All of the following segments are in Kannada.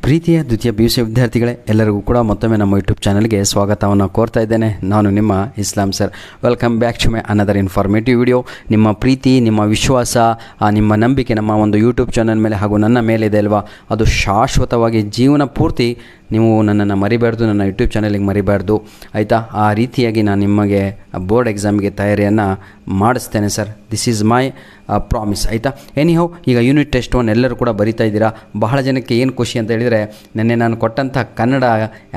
ಪ್ರೀತಿಯ ದ್ವಿತೀಯ PUC ವಿದ್ಯಾರ್ಥಿಗಳೇ, ಎಲ್ಲರಿಗೂ ಕೂಡ ಮತ್ತೊಮ್ಮೆ ನಮ್ಮ ಯೂಟ್ಯೂಬ್ ಚಾನಲ್ಗೆ ಸ್ವಾಗತವನ್ನು ಕೋರ್ತಾ ಇದ್ದೇನೆ. ನಾನು ನಿಮ್ಮ Islam sir. Welcome back to my another informative video. ನಿಮ್ಮ ಪ್ರೀತಿ, ನಿಮ್ಮ ವಿಶ್ವಾಸ, ನಿಮ್ಮ ನಂಬಿಕೆ ನಮ್ಮ ಒಂದು ಯೂಟ್ಯೂಬ್ ಚಾನಲ್ ಮೇಲೆ ಹಾಗೂ ನನ್ನ ಮೇಲೆ ಇದೆ ಅಲ್ವಾ, ಅದು ಶಾಶ್ವತವಾಗಿ ಜೀವನ ಪೂರ್ತಿ ನೀವು ನನ್ನನ್ನು ಮರಿಬಾರ್ದು, ನನ್ನ ಯೂಟ್ಯೂಬ್ ಚಾನಲಿಗೆ ಮರಿಬಾರ್ದು, ಆಯಿತಾ? ಆ ರೀತಿಯಾಗಿ ನಾನು ನಿಮಗೆ ಬೋರ್ಡ್ ಎಕ್ಸಾಮ್ಗೆ ತಯಾರಿಯನ್ನು ಮಾಡಿಸ್ತೇನೆ sir. This is my promise, ಆಯಿತಾ? ಎನಿಹೌ, ಈಗ ಯೂನಿಟ್ ಟೆಸ್ಟ್ 1 ಎಲ್ಲರೂ ಕೂಡ ಬರಿತಾ ಇದ್ದೀರಾ. ಬಹಳ ಜನಕ್ಕೆ ಏನು ಖುಷಿ ಅಂತ ಹೇಳಿದರೆ, ನಿನ್ನೆ ನಾನು ಕೊಟ್ಟಂಥ ಕನ್ನಡ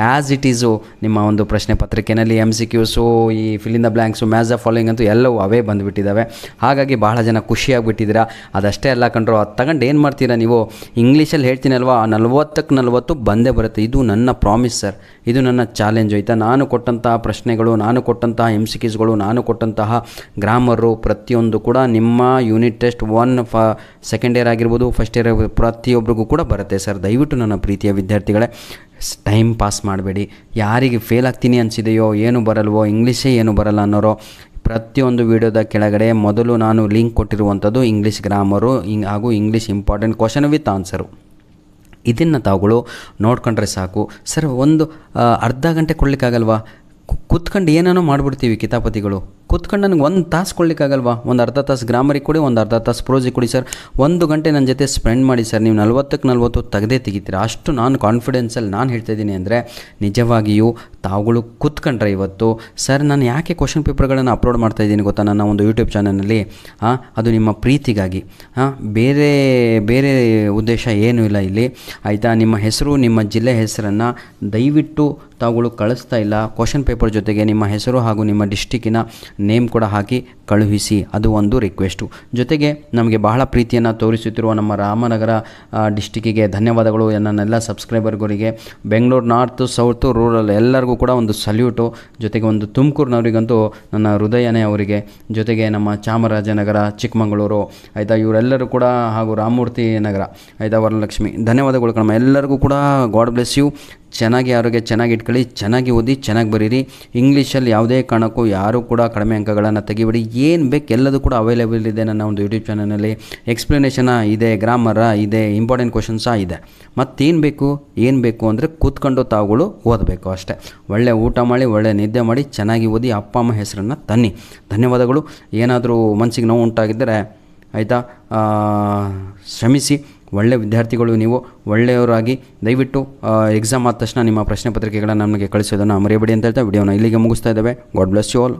ಆ್ಯಸ್ ಇಟ್ ಈಸು ನಿಮ್ಮ ಒಂದು ಪ್ರಶ್ನೆ ಪತ್ರಿಕೆಯಲ್ಲಿ MCQಸು, ಈ fill in the blanks, match the following ಅಂತೂ ಎಲ್ಲವೂ ಅವೇ ಬಂದುಬಿಟ್ಟಿದ್ದಾವೆ. ಹಾಗಾಗಿ ಬಹಳ ಜನ ಖುಷಿಯಾಗಿಬಿಟ್ಟಿದ್ದೀರಾ. ಅದಷ್ಟೇ ಅಲ್ಲ ಕಂಡ್ರು, ಅದು ತಗೊಂಡು ಏನು ಮಾಡ್ತೀರಾ ನೀವು? ಇಂಗ್ಲೀಷಲ್ಲಿ ಹೇಳ್ತೀನಲ್ವಾ, 40ಕ್ಕೆ 40 ಬಂದೇ ಬರುತ್ತೆ. ಇದು ನನ್ನ ಪ್ರಾಮಿಸ್ ಸರ್, ಇದು ನನ್ನ ಚಾಲೆಂಜ್, ಆಯಿತಾ? ನಾನು ಕೊಟ್ಟಂತಹ ಪ್ರಶ್ನೆಗಳು, ನಾನು ಕೊಟ್ಟಂತಹ MCQsಗಳು, ನಾನು ಕೊಟ್ಟಂತಹ ಗ್ರಾಮರು ಪ್ರತಿಯೊಂದು ಕೂಡ ನಿಮ್ಮ ಯೂನಿಟ್ ಟೆಸ್ಟ್ 1 ಸೆಕೆಂಡ್ ಇಯರ್ ಆಗಿರ್ಬೋದು, ಫಸ್ಟ್ ಇಯರ್ ಆಗಿರ್ಬೋದು, ಪ್ರತಿಯೊಬ್ಬರಿಗೂ ಕೂಡ ಬರುತ್ತೆ ಸರ್. ದಯವಿಟ್ಟು ನನ್ನ ಪ್ರೀತಿಯ ವಿದ್ಯಾರ್ಥಿಗಳೇ, ಟೈಮ್ ಪಾಸ್ ಮಾಡಬೇಡಿ. ಯಾರಿಗೆ ಫೇಲ್ ಆಗ್ತೀನಿ ಅನಿಸಿದೆಯೋ, ಏನು ಬರಲ್ವೋ, ಇಂಗ್ಲೀಷೇ ಏನು ಬರಲ್ಲ ಅನ್ನೋರೋ, ಪ್ರತಿಯೊಂದು ವಿಡಿಯೋದ ಕೆಳಗಡೆ ಮೊದಲು ನಾನು ಲಿಂಕ್ ಕೊಟ್ಟಿರುವಂಥದ್ದು ಇಂಗ್ಲೀಷ್ ಗ್ರಾಮರು ಹಾಗೂ English important question with answer. ಇದನ್ನು ತಾವುಗಳು ನೋಡ್ಕೊಂಡ್ರೆ ಸಾಕು ಸರ್. ಒಂದು ಅರ್ಧ ಗಂಟೆ ಕೊಡಲಿಕ್ಕಾಗಲ್ವಾ? ಕೂತ್ಕೊಂಡು ಏನೇನೋ ಮಾಡಿಬಿಡ್ತೀವಿ ಕಿತಾಪತಿಗಳು. ಕೂತ್ಕೊಂಡು ನನಗೆ 1 ತಾಸು ಕೊಡಲಿಕ್ಕಾಗಲ್ವಾ? ಒಂದು ಅರ್ಧ ತಾಸು ಗ್ರಾಮರಿಗೆ ಕೊಡಿ, ಒಂದು ಅರ್ಧ ತಾಸು ಪ್ರೋಜಿಗೆ ಕೊಡಿ ಸರ್. 1 ಗಂಟೆ ನನ್ನ ಜೊತೆ ಸ್ಪೆಂಡ್ ಮಾಡಿ ಸರ್. ನೀವು 40ಕ್ಕೆ 40 ತೆಗಿತೀರಾ. ಅಷ್ಟು ನಾನು ಕಾನ್ಫಿಡೆನ್ಸಲ್ಲಿ ನಾನು ಹೇಳ್ತಾಯಿದ್ದೀನಿ ಅಂದರೆ, ನಿಜವಾಗಿಯೂ ತಾವುಗಳು ಕೂತ್ಕೊಂಡ್ರೆ ಇವತ್ತು ಸರ್, ನಾನು ಯಾಕೆ ಕ್ವಶನ್ ಪೇಪರ್ಗಳನ್ನು ಅಪ್ಲೋಡ್ ಮಾಡ್ತಾಯಿದ್ದೀನಿ ಗೊತ್ತಾ ನನ್ನ ಒಂದು ಯೂಟ್ಯೂಬ್ ಚಾನಲ್ನಲ್ಲಿ? ಅದು ನಿಮ್ಮ ಪ್ರೀತಿಗಾಗಿ, ಬೇರೆ ಬೇರೆ ಉದ್ದೇಶ ಏನೂ ಇಲ್ಲ ಇಲ್ಲಿ, ಆಯಿತಾ? ನಿಮ್ಮ ಹೆಸರು, ನಿಮ್ಮ ಜಿಲ್ಲೆ ಹೆಸರನ್ನು ದಯವಿಟ್ಟು ತಾವುಗಳು ಕಳಿಸ್ತಾ ಇಲ್ಲ. ಕ್ವಶನ್ ಪೇಪರ್ ಜೊತೆಗೆ ನಿಮ್ಮ ಹೆಸರು ಹಾಗೂ ನಿಮ್ಮ ಡಿಸ್ಟಿಕ್ಕಿನ ನೇಮ್ ಕೂಡ ಹಾಕಿ ಕಳುಹಿಸಿ, ಅದು ಒಂದು ರಿಕ್ವೆಸ್ಟು. ಜೊತೆಗೆ ನಮಗೆ ಬಹಳ ಪ್ರೀತಿಯನ್ನು ತೋರಿಸುತ್ತಿರುವ ನಮ್ಮ ರಾಮನಗರ ಡಿಸ್ಟಿಕ್ಕಿಗೆ ಧನ್ಯವಾದಗಳು. ನನ್ನೆಲ್ಲ ಸಬ್ಸ್ಕ್ರೈಬರ್ಗಳಿಗೆ, ಬೆಂಗಳೂರು ನಾರ್ತು, ಸೌತು, ರೂರಲ್ ಎಲ್ಲರಿಗೂ ಕೂಡ ಒಂದು ಸಲ್ಯೂಟು. ಜೊತೆಗೆ ಒಂದು ತುಮಕೂರಿನವರಿಗಂತೂ ನನ್ನ ಹೃದಯನೇ ಅವರಿಗೆ. ಜೊತೆಗೆ ನಮ್ಮ ಚಾಮರಾಜನಗರ, ಚಿಕ್ಕಮಗಳೂರು, ಆಯಿತಾ, ಇವರೆಲ್ಲರೂ ಕೂಡ, ಹಾಗೂ ರಾಮಮೂರ್ತಿ ನಗರ, ಆಯಿತಾ, ವರಲಕ್ಷ್ಮಿ, ಧನ್ಯವಾದಗಳು ಕಣಮ್ಮ. ಎಲ್ಲರಿಗೂ ಕೂಡ ಗಾಡ್ ಬ್ಲೆಸ್ ಯು. ಚೆನ್ನಾಗಿ ಆರೋಗ್ಯ ಚೆನ್ನಾಗಿ ಇಟ್ಕೊಳ್ಳಿ, ಚೆನ್ನಾಗಿ ಓದಿ, ಚೆನ್ನಾಗಿ ಬರೀರಿ. ಇಂಗ್ಲೀಷಲ್ಲಿ ಯಾವುದೇ ಕಾರಣಕ್ಕೂ ಯಾರೂ ಕೂಡ ಕಡಿಮೆ ಅಂಕಗಳನ್ನು ತೆಗಿಬೇಡಿ. ಏನು ಬೇಕು ಎಲ್ಲದೂ ಕೂಡ ಅವೈಲೇಬಲ್ ಇದೆ ನನ್ನ ಒಂದು ಯೂಟ್ಯೂಬ್ ಚಾನಲ್ನಲ್ಲಿ. ಎಕ್ಸ್ಪ್ಲನೇಷನ ಇದೆ, ಗ್ರಾಮರ ಇದೆ, ಇಂಪಾರ್ಟೆಂಟ್ ಕ್ವಶನ್ಸ ಇದೆ. ಮತ್ತೇನು ಬೇಕು, ಏನು ಬೇಕು ಅಂದರೆ ಕೂತ್ಕೊಂಡು ತಾವುಗಳು ಓದಬೇಕು ಅಷ್ಟೇ. ಒಳ್ಳೆ ಊಟ ಮಾಡಿ, ಒಳ್ಳೆ ನಿದ್ದೆ ಮಾಡಿ, ಚೆನ್ನಾಗಿ ಓದಿ, ಅಪ್ಪ ಅಮ್ಮ ಹೆಸರನ್ನು ತನ್ನಿ. ಧನ್ಯವಾದಗಳು. ಏನಾದರೂ ಮನಸ್ಸಿಗೆ ನೋವು ಉಂಟಾಗಿದ್ದರೆ, ಆಯಿತಾ, ಶ್ರಮಿಸಿ. ಒಳ್ಳೆ ವಿದ್ಯಾರ್ಥಿಗಳು ನೀವು, ಒಳ್ಳೆಯವರಾಗಿ ದಯವಿಟ್ಟು ಎಕ್ಸಾಮ್ ಆದ ತಕ್ಷಣ ನಿಮ್ಮ ಪ್ರಶ್ನೆ ಪತ್ರಿಕೆಗಳನ್ನು ನಮಗೆ ಕಳಿಸೋದನ್ನು ಮರೆಯಬೇಡಿ ಅಂತ ಹೇಳ್ತಾ ವಿಡಿಯೋನ ಇಲ್ಲಿಗೆ ಮುಗಿಸ್ತಾ ಇದ್ದೇವೆ. God bless you all.